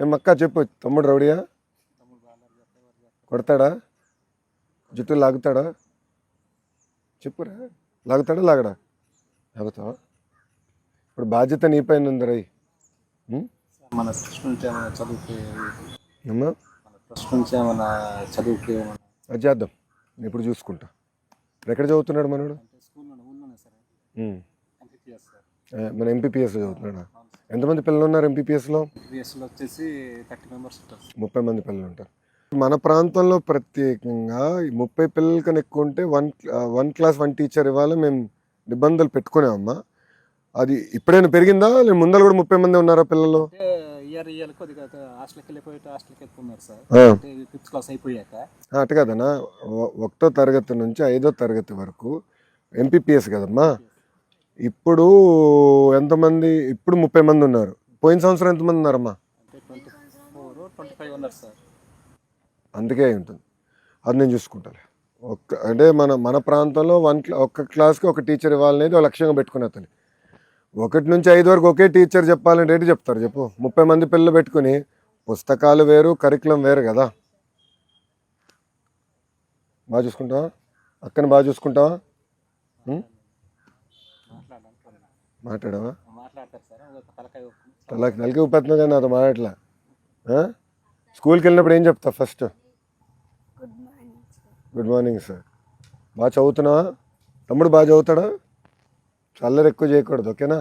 ఏమక్క చెప్పు, తమ్ముడు రౌడియా? కొడతాడా? జుట్టు లాగుతాడా? చెప్పురా, లాగుతాడా లాగడా? లాగుతావా? ఇప్పుడు బాధ్యత నీ పైన ఉంది రై. మన ట్రస్ట్ నుంచి ఏమైనా చదువుకి అమ్మా మన ట్రస్ట్ నుంచి ఏమైనా చదువుకి అది చేద్దాం, నేను ఇప్పుడు చూసుకుంటా. ఎక్కడ చదువుతున్నాడు మనోడు? అంటే స్కూల్లో ఊళ్ళోనే సార్ ఎంపీపీఎస్ సార్. మన ఎంపీపీఎస్లో చదువుతున్నాడా? ఎంతమంది పిల్లలు ఉన్నారు ఎంపీపీఎస్లో? ఎంపీపీఎస్లో వచ్చేసి 30 మెంబర్స్ ఉంటారు సార్. 30 మంది పిల్లలు ఉంటారు. మన ప్రాంతంలో ప్రత్యేకంగా 30 పిల్లల కన్నా ఎక్కువ ఉంటే వన్ క్లాస్ 1 టీచర్ ఇవ్వాలి మేము నిబంధనలు పెట్టుకున్నామమ్మా. అది ఇప్పుడైనా పెరిగిందా? లేదు ముందర కూడా 30 మంది ఉన్నారా పిల్లలు? అంటే ఇయర్ కొద్దిగా హాస్టల్కి వెళ్తున్నారు సార్. అంటే 5th క్లాస్ అయిపోయాక అటు కదనా, 1వ తరగతి నుంచి 5వ తరగతి వరకు ఎంపీపీఎస్ కదమ్మా. ఇప్పుడు ఎంతమంది? ఇప్పుడు 30 మంది ఉన్నారు. పోయిన సంవత్సరం ఎంతమంది ఉన్నారమ్మా? అంటే 24, 25 ఉన్నారు సార్. అందుకే అయి ఉంటుంది. అది నేను చూసుకుంటాను. అంటే మన ప్రాంతంలో ఒక్క క్లాస్కి ఒక టీచర్ ఇవ్వాలనేది ఒక లక్ష్యంగా పెట్టుకునే తల్లి. 1 నుంచి 5 వరకు ఒకే టీచర్ చెప్పాలంటే ఏంటి చెప్తారు చెప్పు? 30 మంది పిల్లలు పెట్టుకుని పుస్తకాలు వేరు, కరికులం వేరు కదా. బాగా చూసుకుంటావా? అక్కని బాగా చూసుకుంటావా? మాట్లాడావా? మాట్లాడతారు సార్. తలకి ఊపేస్తున్నావు కానీ నాతో మాట్లాడలే. స్కూల్కి వెళ్ళినప్పుడు ఏం చెప్తా ఫస్ట్? Good morning sir. బాగా చదువుతున్నావా? తమ్ముడు బాగా చదువుతాడా? చల్లరు ఎక్కువ చేయకూడదు, ఓకేనా?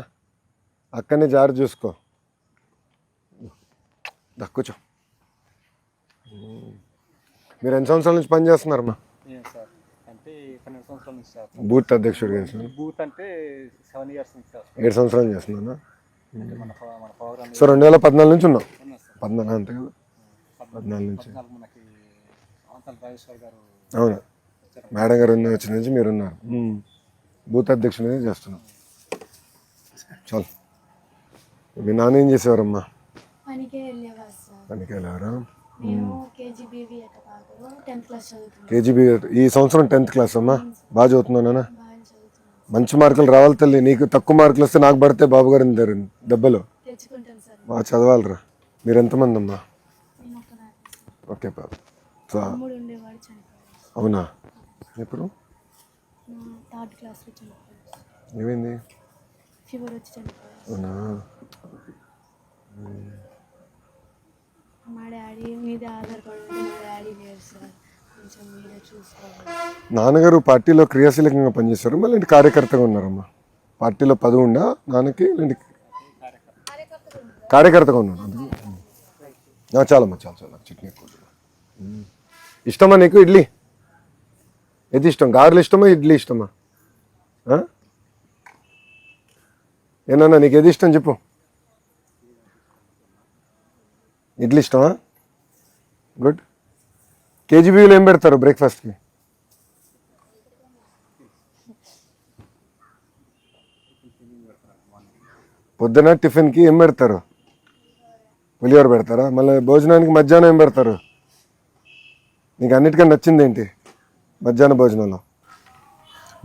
అక్కడనే జారి చూసుకో. కూర్చో. మీరు ఎన్ని సంవత్సరాల నుంచి పని చేస్తున్నారమ్మా? సార్ అంటే 12 సంవత్సరాల నుంచి సార్. బూత్ అధ్యక్షుడు చేస్తున్నాను. బూత్ అంటే 7 years నుంచి సార్. 7 సంవత్సరాలు చేస్తున్నాను. మన ప్రోగ్రామ్ సో 2014 నుంచి ఉన్నాం. ఉన్నా సార్. 14 అంతే కదా? 14 నుంచి. మనకి అవతల రాజేశ్వర్ గారు అవును, మేడం గారు వచ్చిన నుంచి మీరు ఉన్నారు. బూత్ అధ్యక్షుడు చేస్తున్నాం. చాలు. మీ నాన్న ఏం చేసేవారమ్మా? పనికి వెళ్ళేవారు సార్. పనికి వెళ్ళారా? మేము కేజీబీవీ టెన్త్ క్లాస్ చదువుతున్నాం. కేజీబీ ఈ సంవత్సరం 10th క్లాస్ అమ్మా. బాగా చదువుతున్నానా? బాగా చదువుతున్నాం. మంచి మార్కులు రావాలి తల్లి. నీకు తక్కువ మార్కులు వస్తే నాకు పడితే బాబు గారిని దెబ్బలు. తెచ్చుకుంటాం సార్. బాగా చదవాలరా. మీరు ఎంతమంది అమ్మా? నేను ఒక్కదాన్ని. ఓకే బాబు. తమ్ముడు ఉండేవాడు, చనిపోయాడు. అవునా? ఎప్పుడు? 3rd క్లాస్లో చనిపోయాడు. ఏమైంది? ఫీవర్ వచ్చి చనిపోయాడు. అవునా? మా డాడీ మీద ఆధారపడి ఉంటే మా డాడీ లేరు సార్. కొంచెం మీరే చూసుకోవాలి. నాన్నగారు పార్టీలో క్రియాశీలకంగా పనిచేస్తారు, మళ్ళీ కార్యకర్తగా ఉన్నారమ్మా. పార్టీలో పదవి ఉందా నాన్నకి? కార్యకర్తగా ఉన్నాడు. చాలమ్మా, చాలా చట్నీ ఎక్కువ. ఇష్టమా నీకు ఇడ్లీ? ఏది ఇష్టం? గారెలు ఇష్టమా ఇడ్లీ ఇష్టమా? ఏనన్నా నీకు ఏది ఇష్టం చెప్పు? ఇడ్లీ ఇష్టమా? గుడ్. కేజీబీలో ఏం పెడతారు బ్రేక్ఫాస్ట్కి? పొద్దున టిఫిన్కి ఏం పెడతారు? పులిహోర పెడతారా? మళ్ళీ భోజనానికి మధ్యాహ్నం ఏం పెడతారు? నీకు అన్నిటికన్నా నచ్చింది ఏంటి మధ్యాహ్న భోజనంలో?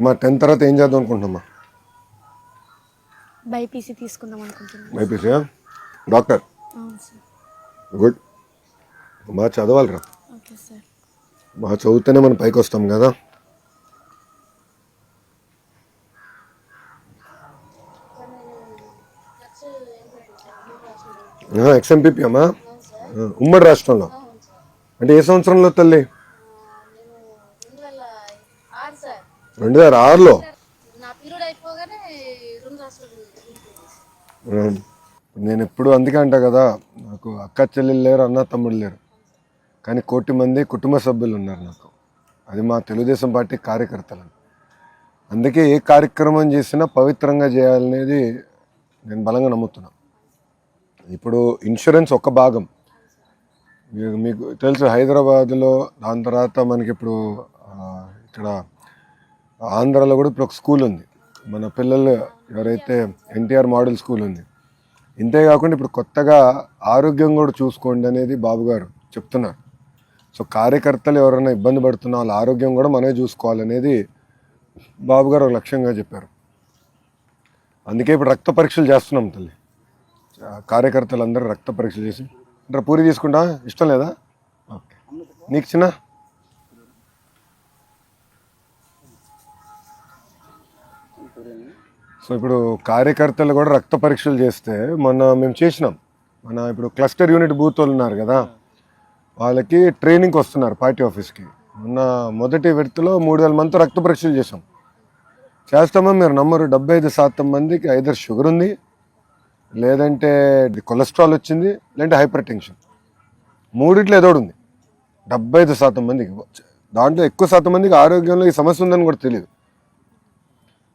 మా 10th తర్వాత ఏం చేద్దాం అనుకుంటున్నామా? బైపీసీ తీసుకుందాం అనుకుంటున్నాను. బైపీసీ? డాక్టర్? అవును సార్. గుడ్. బాగా చదవాలిరా. Okay sir. బాగా చదివితేనే మనం పైకి వస్తాం కదా. ఎక్స్ఎంపీపీ అమ్మా. ఉమ్మడి రాష్ట్రంలో అంటే ఏ సంవత్సరంలో తల్లి? 2006లో. నేను ఎప్పుడు అందుకే అంటా కదా, నాకు అక్క చెల్లెలు లేరు, అన్న తమ్ముడు లేరు, కానీ 1 కోటి మంది కుటుంబ సభ్యులు ఉన్నారు నాకు. అది మా తెలుగుదేశం పార్టీ కార్యకర్తలు. అందుకే ఏ కార్యక్రమం చేసినా పవిత్రంగా చేయాలనేది నేను బలంగా నమ్ముతున్నా. ఇప్పుడు ఇన్సూరెన్స్ ఒక భాగం. మీకు తెలుసు హైదరాబాద్లో, దాని తర్వాత మనకి ఇప్పుడు ఇక్కడ ఆంధ్రాలో కూడా ఇప్పుడు ఒక స్కూల్ ఉంది. మన పిల్లలు ఎవరైతే ఎన్టీఆర్ మోడల్ స్కూల్ ఉంది. ఇంతేకాకుండా ఇప్పుడు కొత్తగా ఆరోగ్యం కూడా చూసుకోండి అనేది బాబు గారు చెప్తున్నారు. సో కార్యకర్తలు ఎవరైనా ఇబ్బంది పడుతున్న వాళ్ళ ఆరోగ్యం కూడా మనమే చూసుకోవాలనేది బాబు గారు ఒక లక్ష్యంగా చెప్పారు. అందుకే ఇప్పుడు రక్త పరీక్షలు చేస్తున్నాం తల్లి. కార్యకర్తలు అందరూ రక్త పరీక్షలు చేసి అంటే పూరి తీసుకుంటా, ఇష్టం లేదా? ఓకే. నీకు చిన్న? సో ఇప్పుడు కార్యకర్తలు కూడా రక్త పరీక్షలు చేస్తే మేము చేసినాం. ఇప్పుడు క్లస్టర్ యూనిట్ బూత్ వాళ్ళు ఉన్నారు కదా, వాళ్ళకి ట్రైనింగ్కి వస్తున్నారు పార్టీ ఆఫీస్కి. మొదటి విడతలో 3000 మందితో రక్త పరీక్షలు చేసాం. చేస్తామో మీరు నమ్మరు, 75% మందికి ఐదర్ షుగర్ ఉంది, లేదంటే కొలెస్ట్రాల్ వచ్చింది, లేదంటే హైపర్ టెన్షన్. మూడిట్లో ఏదో ఉంది. 75% మందికి. దాంట్లో ఎక్కువ శాతం మందికి ఆరోగ్యంలో ఈ సమస్య ఉందని కూడా తెలియదు.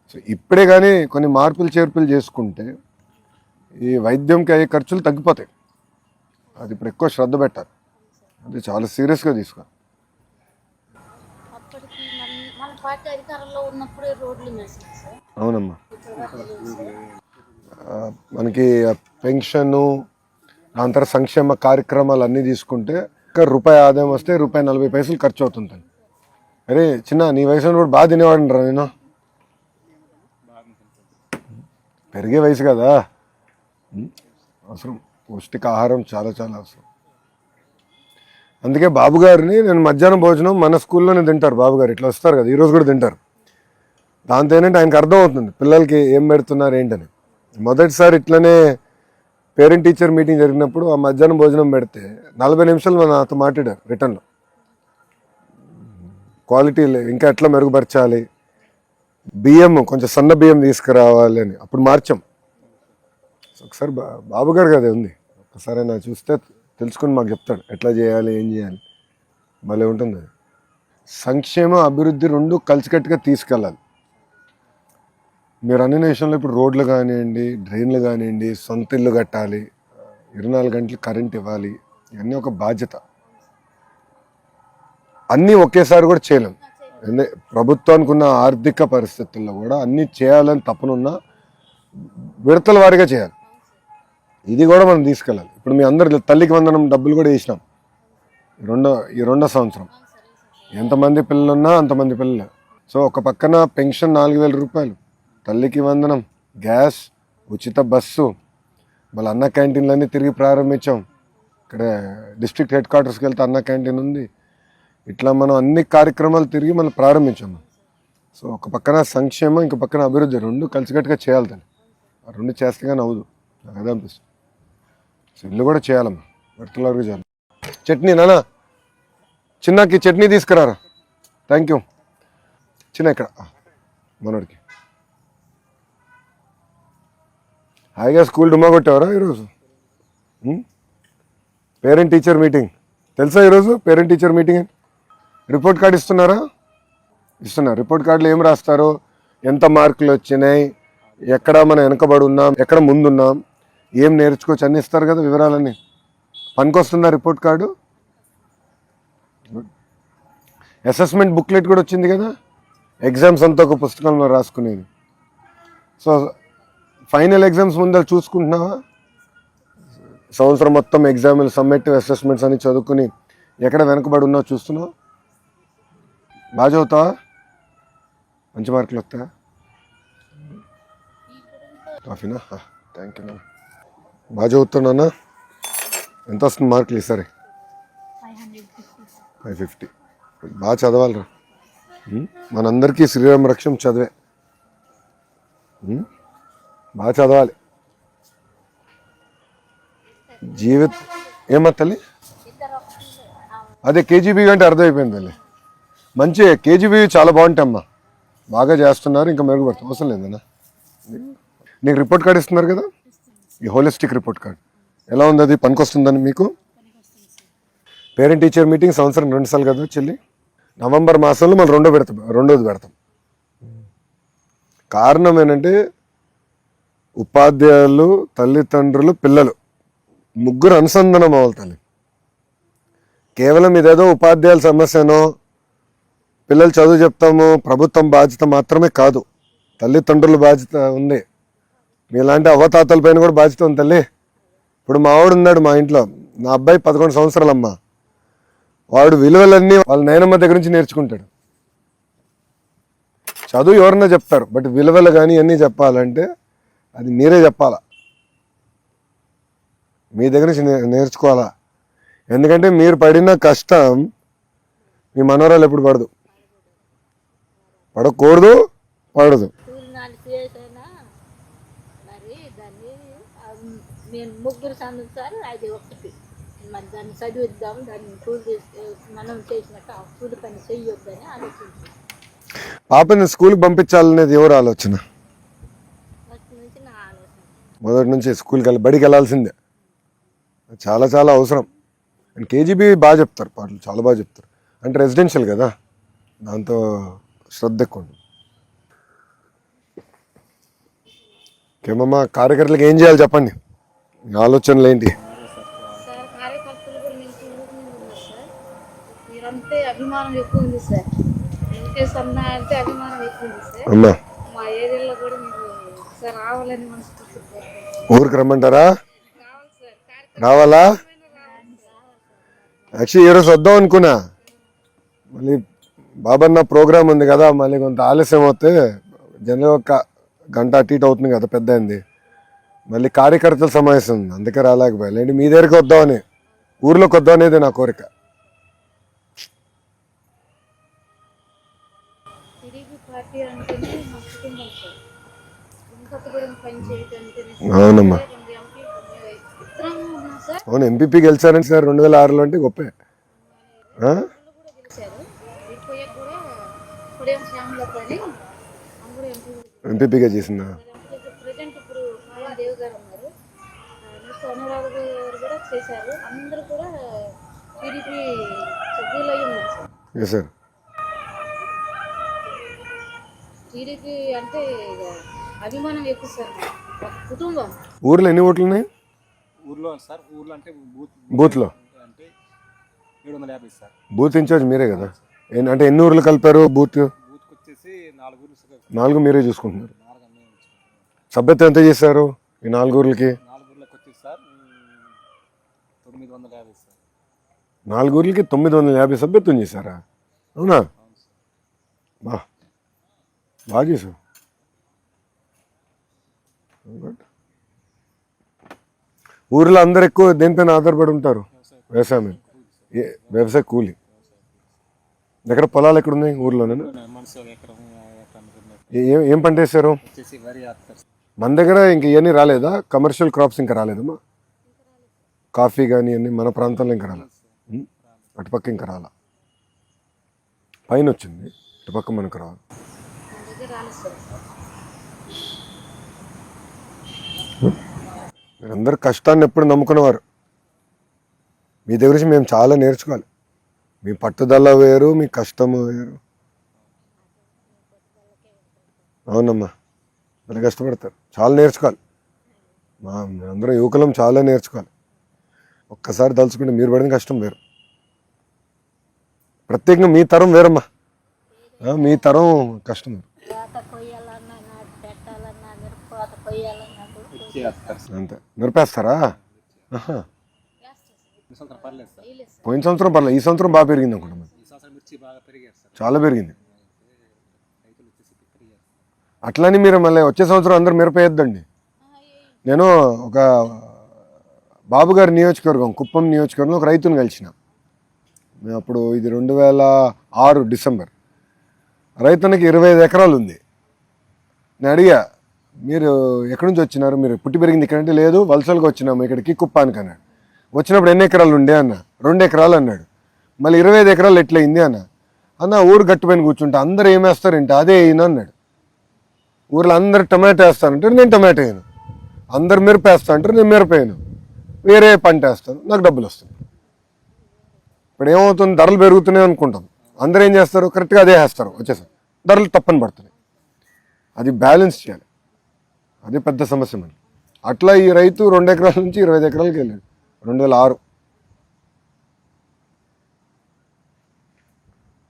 సో ఇప్పుడే కానీ కొన్ని మార్పులు చేర్పులు చేసుకుంటే ఈ వైద్యంకి అయ్యే ఖర్చులు తగ్గిపోతాయి. అది ఇప్పుడు ఎక్కువ శ్రద్ధ పెట్టాలి, అది చాలా సీరియస్గా తీసుకోవాలి. అవునమ్మా. మనకి పెన్షను, దాని తర్వాత సంక్షేమ కార్యక్రమాలు అన్నీ తీసుకుంటే రూపాయి ఆదాయం వస్తే ₹1.40 ఖర్చు అవుతుంది. అరే చిన్న, నీ వయసులో కూడా బాగా తినేవాడు రా నేను. పెరిగే వయసు కదా, అవసరం పౌష్టికాహారం చాలా చాలా అవసరం. అందుకే బాబు గారిని నేను మధ్యాహ్నం భోజనం మన స్కూల్లోనే తింటారు. బాబు గారు ఇట్లా వస్తారు కదా, ఈరోజు కూడా తింటారు. దాంతో ఏంటంటే ఆయనకు అర్థం అవుతుంది పిల్లలకి ఏం పెడుతున్నారు ఏంటని. మొదటిసారి ఇట్లనే పేరెంట్ టీచర్ మీటింగ్ జరిగినప్పుడు ఆ మధ్యాహ్నం భోజనం పెడితే 40 నిమిషాలు నాతో మాట్లాడారు రిటర్న్లో. క్వాలిటీ ఇంకా ఎట్లా మెరుగుపరచాలి, బియ్యం కొంచెం సన్న బియ్యం తీసుకురావాలి అని అప్పుడు మార్చాం. ఒకసారి బాబు గారు కదా ఉంది, ఒకసారి నా చూస్తే తెలుసుకుని మాకు చెప్తాడు ఎట్లా చేయాలి, ఏం చేయాలి. భలే ఉంటుంది అది. సంక్షేమ అభివృద్ధి రెండు కలిసికట్టుగా తీసుకెళ్ళాలి. మీరు అన్ని విషయంలో ఇప్పుడు రోడ్లు కానివ్వండి, డ్రైన్లు కానివ్వండి, సొంత ఇల్లు కట్టాలి, 24 గంటలు కరెంట్ ఇవ్వాలి, ఇవన్నీ ఒక బాధ్యత. అన్నీ ఒకేసారి కూడా చేయలేం. ప్రభుత్వానికి ఉన్న ఆర్థిక పరిస్థితుల్లో కూడా అన్నీ చేయాలని తపనున్నా విడతల వారీగా చేయాలి. ఇది కూడా మనం తీసుకెళ్ళాలి. ఇప్పుడు మీ అందరు తల్లికి వందనం డబ్బులు కూడా వేసినాం ఈ రెండో సంవత్సరం. ఎంతమంది పిల్లలున్నా అంతమంది పిల్లలు. సో ఒక పక్కన పెన్షన్ 4000 రూపాయలు, తల్లికి వందనం, గ్యాస్, ఉచిత బస్సు, మళ్ళీ అన్న క్యాంటీన్లన్నీ తిరిగి ప్రారంభించాం. ఇక్కడ డిస్ట్రిక్ట్ హెడ్ క్వార్టర్స్కి వెళ్తే అన్న క్యాంటీన్ ఉంది. ఇట్లా మనం అన్ని కార్యక్రమాలు తిరిగి మనం ప్రారంభించాము. సో ఒక పక్కన సంక్షేమం, ఇంక పక్కన అభివృద్ధి రెండు కలిసికట్టుగా చేయాలి. దాన్ని ఆ రెండు చేస్తే కానీ అవ్వదు, నాకు అదే అనిపిస్తుంది. సో ఇల్లు కూడా చేయాలమ్మా, విడతలాగా చేయాలి. చట్నీ నానా, చిన్నకి చట్నీ తీసుకురారా. Thank you. చిన్న ఇక్కడ మనోడికి హాయిగా స్కూల్ డుమ్మా కొట్టేవరా ఈరోజు? పేరెంట్ టీచర్ మీటింగ్ తెలుసా? ఈరోజు పేరెంట్ టీచర్ మీటింగ్ అని రిపోర్ట్ కార్డు ఇస్తున్నారా? ఇస్తున్నారు. రిపోర్ట్ కార్డులో ఏం రాస్తారు, ఎంత మార్కులు వచ్చినాయి, ఎక్కడ మనం వెనకబడి ఉన్నాం, ఎక్కడ ముందున్నాం, ఏం నేర్చుకోవచ్చు అన్నీ ఇస్తారు కదా వివరాలన్నీ. పనికొస్తుందా రిపోర్ట్ కార్డు? అసెస్మెంట్ బుక్లెట్ కూడా వచ్చింది కదా, ఎగ్జామ్స్ అంతా ఒక పుస్తకంలో రాసుకునేది. సో ఫైనల్ ఎగ్జామ్స్ ముందర చూసుకుంటున్నావా? సంవత్సరం మొత్తం ఎగ్జామ్లు, సమ్మేటివ్ అసెస్మెంట్స్ అని చదువుకుని ఎక్కడ వెనకబడి ఉన్నావు చూస్తున్నావు? బాగా చదువుతావా? మంచి మార్కులు వస్తాయా? కాఫీనా? Thank you. బాగా చదువుతున్నా? ఎంత వస్తుంది మార్కులు ఈసారి? 550. బాగా చదవాలరా. మనందరికీ శ్రీరామ రక్షం చదివే. బాగా చదవాలి. ఏమా తల్లి? అదే కేజీబీ అంటే అర్థమైపోయింది తల్లి. మంచి కేజీబీ చాలా బాగుంటాయమ్మా, బాగా చేస్తున్నారు, ఇంకా మెరుగుపడుతుంది. అవసరం లేదన్నా. నీకు రిపోర్ట్ కార్డు ఇస్తున్నారు కదా, ఈ హోలిస్టిక్ రిపోర్ట్ కార్డు ఎలా ఉంది? అది పనికొస్తుందని మీకు? పేరెంట్ టీచర్ మీటింగ్ సంవత్సరం 2 సార్లు కదా చెల్లి. నవంబర్ మాసంలో మనం రెండోది పెడతాం. కారణం ఏంటంటే ఉపాధ్యాయులు, తల్లిదండ్రులు, పిల్లలు ముగ్గురు అనుసంధానం అవ్వాలి తల్లి. కేవలం ఇదేదో ఉపాధ్యాయుల సమస్యనో, పిల్లలు చదువు చెప్తాము ప్రభుత్వం బాధ్యత మాత్రమే కాదు, తల్లిదండ్రుల బాధ్యత ఉంది. మీలాంటి అవ్వతాతల పైన కూడా బాధ్యత ఉంది తల్లి. ఇప్పుడు మా వాడు ఉన్నాడు మా ఇంట్లో, నా అబ్బాయి 11 సంవత్సరాలమ్మా. వాడు విలువలన్నీ వాళ్ళ నాయనమ్మ దగ్గర నుంచి నేర్చుకుంటాడు. చదువు ఎవరన్నా చెప్తారు, బట్ విలువలు కానీ అన్నీ చెప్పాలంటే అది మీరే చెప్పాలా, మీ దగ్గర నుంచి నేర్చుకోవాలా. ఎందుకంటే మీరు పడిన కష్టం మీ మనవరాలు ఎప్పుడు పడదు, పడకూడదు, పడదు. స్కూల్ 4 ఇయర్స్ అయినా మరి దాన్ని మేము ముగ్గురు చదువుతారు, అది ఒకటి. మరి దాన్ని చదివిద్దాం, దాన్ని కూలి మనం చేసినట్టు ఆ కూలి పని చెయ్యొద్దని ఆలోచించాం. పాపని స్కూల్కి పంపించాలనేది ఎవరు ఆలోచన? ఫస్ట్ నుంచి నా ఆలోచన. మొదటి నుంచి స్కూల్కి బడికి వెళ్ళాల్సిందే, చాలా చాలా అవసరం. అండ్ కేజీబీ బాగా చెప్తారు, పాటలు చాలా బాగా చెప్తారు. అంటే రెసిడెన్షియల్ కదా, దాంతో శ్రద్ధ ఎక్కువ ఉంటుంది. ఓకేమమ్మా, కార్యకర్తలకు ఏం చేయాలి చెప్పండి, మీ ఆలోచనలు ఏంటి? సార్ కార్యకర్తలు కూడా మీకు ఊరు మీద ఉన్నారు సార్. మీరంటే అభిమానం ఎక్కువ ఉంది సార్. వెంకటేశ్వర అన్న అంటే అభిమానం ఎక్కువ ఉంది సార్. అమ్మా, మా ఏరియాలో కూడా మీరు సార్ రావాలని మనస్ఫూర్తి ఊరికి రమ్మంటారా? రావాలి సార్. రావాలా? రావాలి సార్. యాక్చువల్లీ ఈరోజు వద్దాం అనుకున్నా, మళ్ళీ బాబన్న ప్రోగ్రామ్ ఉంది కదా, మళ్ళీ కొంత ఆలస్యం అవుతే జనరల్ ఒక గంట అటు ఇటు అవుతుంది కదా, పెద్ద అయింది. మళ్ళీ కార్యకర్తల సమావేశం ఉంది, అందుకే రాలేకపోయా. లేండి మీ దగ్గరికి వద్దామని, ఊర్లోకి వద్దాం అనేది నా కోరిక. టీడీపీ పార్టీ అంటేనే మా కుటుంబం సార్. ఇంకొకటి పని చేయటంటే అవునమ్మా, ఇద్దరం ఉన్నాం సార్. అవును. ఎంపీపీ గెలిచారండి సార్ 2006లో, అంటే గొప్పే. కూడా గెలిచారు. అయిపోయాక కూడా ఉదయం శ్యామలో పని అందరూ ఎంపీపీగా చేసిందా? ప్రజెంట్ ఇప్పుడు పవన్ దేవ్ గారు ఉన్నారు, నెక్స్ట్ అనురాధ గారు కూడా చేశారు. అందరూ కూడా టీడీపీ సభ్యులు అయి ఉన్నారు సార్. Yes sir. టీడీపీ అంటే ఇక అభిమానం ఎక్కువ సార్. ఒక కుటుంబం. ఊర్లో ఎన్ని ఓట్లు ఉన్నాయి? ఊర్లో సార్, ఊర్లో అంటే బూత్లో అంటే 750 సార్. బూత్ ఇన్ఛార్జ్ మీరే కదా? అంటే ఎన్ని ఊర్లు కలిపారు బూత్? బూత్కి వచ్చేసి 4 ఊర్లు సార్. 4 మీరే చూసుకుంటున్నారు. 4 అన్నీ ఉంచుకుంటాం. సభ్యత ఎంత చేశారు ఈ 4 ఊర్లకి? 4 ఊర్లకు వచ్చేసి సార్ 950 సార్. 4 ఊర్లకి 950 సభ్యత్వం చేశారా? అవునా? అవును సార్. బా, బాగా చేశారు. ఊర్లో అందరు ఎక్కువ దేనిపైన ఆధారపడి ఉంటారు? వ్యవసాయం. వ్యవసాయ కూలి. దగ్గర పొలాలు ఎక్కడ ఉన్నాయి ఊర్లోనే? మనసు ఎకరం ఏం పంట వేసారు? వచ్చేసి వరి వేస్తారు సార్. మన దగ్గర ఇంక ఇవన్నీ రాలేదా? కమర్షియల్ క్రాప్స్ ఇంకా రాలేదమ్మా? కాఫీ కానీ అన్నీ మన ప్రాంతంలో ఇంకా రాలే. అటుపక్క ఇంకా రాలా, పైన వచ్చింది, ఇటుపక్క మనకు రాదు. మన దగ్గర రాలేదు సార్. మీరందరూ కష్టాన్ని ఎప్పుడు నమ్ముకునేవారు. మీ దగ్గర నుంచి మేము చాలా నేర్చుకోవాలి. మీ పట్టుదల వేరు, మీ కష్టము వేరు. అవునమ్మా, చాలా కష్టపడతారు, చాలా నేర్చుకోవాలి. అందరం యువకులం చాలా నేర్చుకోవాలి. ఒక్కసారి తలుచుకుంటే మీరు పడిన కష్టం వేరు. ప్రత్యేకంగా మీ తరం వేరమ్మా, మీ తరం కష్టం వేరు. కోత కొయ్యాలన్నా, నాటు పెట్టాలన్నా, మిరపకోత కొయ్యాలన్నా అంతే. నిరపేస్తారా? ఈ సంవత్సరం పర్లేదు సార్. పోయిన సంవత్సరం పర్లేదు, ఈ సంవత్సరం బాగా పెరిగింది అనుకుంటా. ఈ సంవత్సరం మిర్చి బాగా పెరిగారు సార్. చాలా పెరిగింది. రైతులు వచ్చేసి పెరిగారు. అట్లని మీరు మళ్ళీ వచ్చే సంవత్సరం అందరూ మిరపేయద్దండి. నేను ఒక బాబుగారి నియోజకవర్గం, కుప్పం నియోజకవర్గంలో ఒక రైతుని కలిసిన. మేము అప్పుడు ఇది 2006 డిసెంబర్. రైతునికి 25 ఎకరాలు ఉంది. నేను అడిగా, మీరు ఎక్కడి నుంచి వచ్చినారు, మీరు పుట్టి పెరిగింది ఇక్కడంటే లేదు, వలసలుగా వచ్చినాము ఇక్కడికి కుప్పానికి అన్నాడు. వచ్చినప్పుడు ఎన్ని ఎకరాలు ఉండే అన్న? 2 ఎకరాలు అన్నాడు. మళ్ళీ 25 ఎకరాలు ఎట్లయింది అన్న ఊరు గట్టుపైన కూర్చుంటే అందరూ ఏమేస్తారంటే అదే అయిన అన్నాడు. ఊర్లో అందరు టమాటో వేస్తానంటే నేను టమాటో వేయను, అందరు మిరప వేస్తా అంటారు, నేను మిరప వేయను, వేరే పంట వేస్తాను, నాకు డబ్బులు వస్తాయి. ఇప్పుడు ఏమవుతుంది, ధరలు పెరుగుతున్నాయి అనుకుంటాం, అందరూ ఏం చేస్తారు, కరెక్ట్గా అదే వేస్తారు, వచ్చేసారు, ధరలు తప్పని పడుతున్నాయి. అది బ్యాలెన్స్ చేయాలి, అది పెద్ద సమస్య మనకి. అట్లా ఈ రైతు 2 ఎకరాల నుంచి 25 ఎకరాలకి వెళ్ళాడు 2006.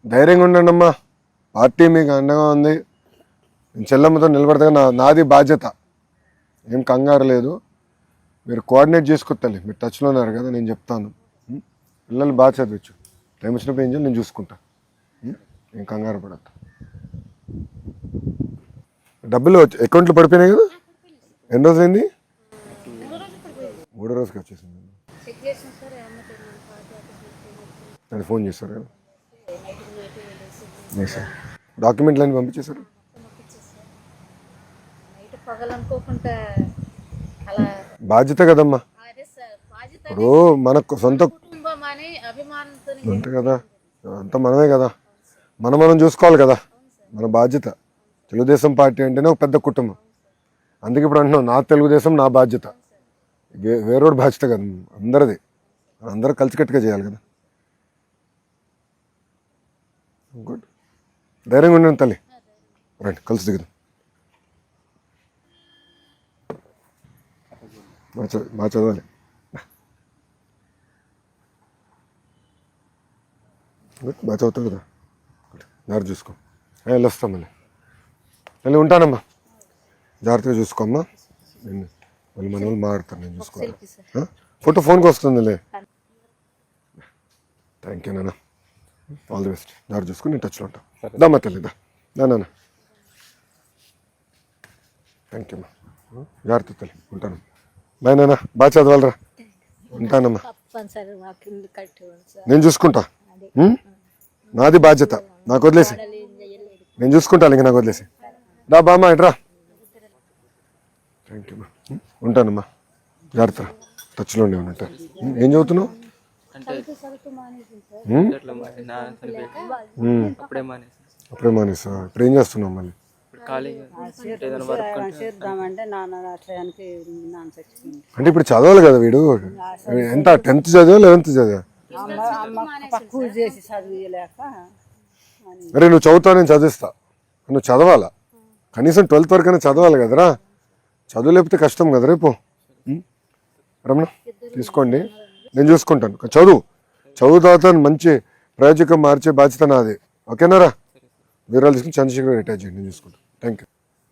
ధైర్యంగా ఉండండి అమ్మా, పార్టీ మీకు అండగా ఉంది. నేను చెల్లమ్మతో నిలబడతా, నాది బాధ్యత, ఏం కంగారు లేదు. మీరు కోఆర్డినేట్ చేసుకోవాలి, మీరు టచ్లో ఉన్నారు కదా, నేను చెప్తాను. పిల్లలు బాగా చదివచ్చు, టైం వచ్చినప్పుడు ఏం చేయాలి నేను చూసుకుంటా, నేను కంగారు పడద్దు. డబ్బులు అకౌంట్లో పడిపోయినాయి కదా? ఎన్ని రోజులు అయింది? 3వ రోజుకి వచ్చేసింది. చెక్ చేసిన సార్ ఏమవుతుంది అది ఫోన్ చేశారు కదా చేశారు డాక్యుమెంట్లు అన్నీ పంపించేశారు నైట్ పగలనుకోకుండా అలా బాధ్యత కదమ్మా అదే సార్ బాధ్యత ఇప్పుడు మనకు సొంత కుటుంబం అని అభిమానంతో అంతే కదా అంతా మనమే కదా మనం చూసుకోవాలి కదా మన బాధ్యత తెలుగుదేశం పార్టీ అంటేనే ఒక పెద్ద కుటుంబం అందుకే ఇప్పుడు అంటున్నాం నా తెలుగుదేశం నా బాధ్యత వేరేవాడి బాధ్యత కదా అందరిది అందరూ కలిసికట్టుగా చేయాలి కదా గుడ్ ధైర్యంగా ఉండండి తల్లి రండి కలిసి దిగుదాం బాగా చదవాలి గుడ్ బాగా చదువుతావు కదా గుడ్ జాగ్రత్త చూసుకో వెళ్ళొస్తాం మళ్ళీ ఉంటానమ్మా జాగ్రత్తగా చూసుకోమ్మా నేను మళ్ళీ మన వాళ్ళు మారుతాను నేను చూసుకోవాలి ఫోటో ఫోన్కి వస్తుందిలే థ్యాంక్ యూ నాన్న ఆల్ ది బెస్ట్ జాగ్రత్త చూసుకుని నేను టచ్లో ఉంటాను దమ్మా తల్లి నాన్న థ్యాంక్ యూ అమ్మా జాగ్రత్త తల్లి ఉంటాను బాయ్ నాన్న బాగా చదవాలరా ఉంటానమ్మా తప్పనిసరి మాకు ఇల్లు కట్టేవాడు సార్ నేను చూసుకుంటా నాది బాధ్యత నాకు వదిలేసి నేను చూసుకుంటాను ఇంక నాకు వదిలేసి రా బామ్మ ఇట్రా థ్యాంక్ యూ అమ్మా ఉంటానమ్మా జాగ్రత్త టచ్లో ఉండే ఉన్నట్టు ఏం చదువుతున్నావు అప్పుడే మానేసా ఇప్పుడు ఏం చేస్తున్నావు మళ్ళీ అంటే ఇప్పుడు చదవాలి కదా వీడు ఎంత 10th చదివా 11th చదివా అరే నువ్వు చదువుతావు నేను చదివిస్తా నువ్వు చదవాలా కనీసం 12th వరకైనా చదవాలి కదరా చదువు లేకపోతే కష్టం కదా రేపు రమణ తీసుకోండి నేను చూసుకుంటాను చదువు తర్వాత మంచి ప్రయోజకం మార్చే బాధ్యత నాది ఓకేనారా వివరాలు తీసుకుని చంద్రశేఖర్ రిటైర్ చేయండి నేను చూసుకుంటాను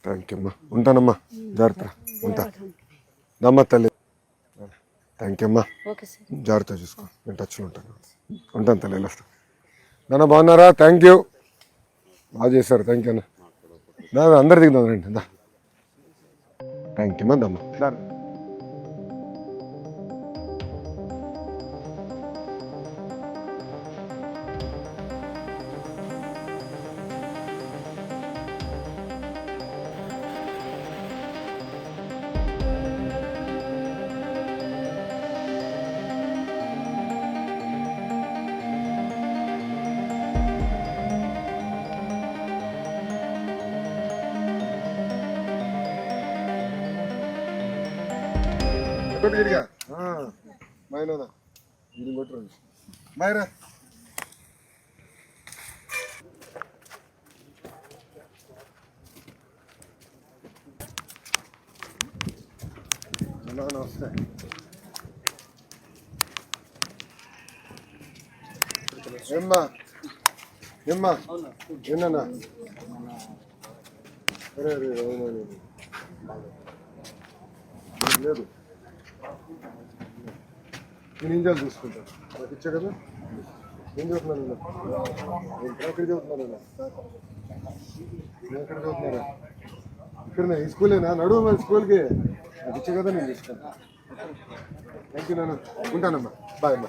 థ్యాంక్ యూ అమ్మా ఉంటానమ్మా జాగ్రత్త ఉంటా నమ్మ తల్లి థ్యాంక్ యూ అమ్మా జాగ్రత్త చూసుకో నేను టచ్లో ఉంటాను తల్లి వెళ్ళొస్తా నాన్న బాగున్నారా థ్యాంక్ యూ బాగా చేశారు థ్యాంక్ యూ అన్న అందరు దిగుదాం రండి థ్యాంక్ యూ అమ్మా దమ్మ కొట్టుగా మైనా ఇది కొట్టురా మైరా నమస్తే ఏమ్మా ఏనా అరే లేదు నేను ఏం చేయాలి చూసుకుంటాను నాకు ఇచ్చా కదా ఏం చదువుతున్నాను నేను ఎక్కడ చదువుతున్నాను నేను ఎక్కడ చదువుతున్నారా ఇక్కడ ఈ స్కూలేనా నడువు మరి స్కూల్కి నాకు ఇచ్చా కదా నేను చూసుకుంటాను థ్యాంక్ యూ నాన్న ఉంటానమ్మా బాయ్ అమ్మా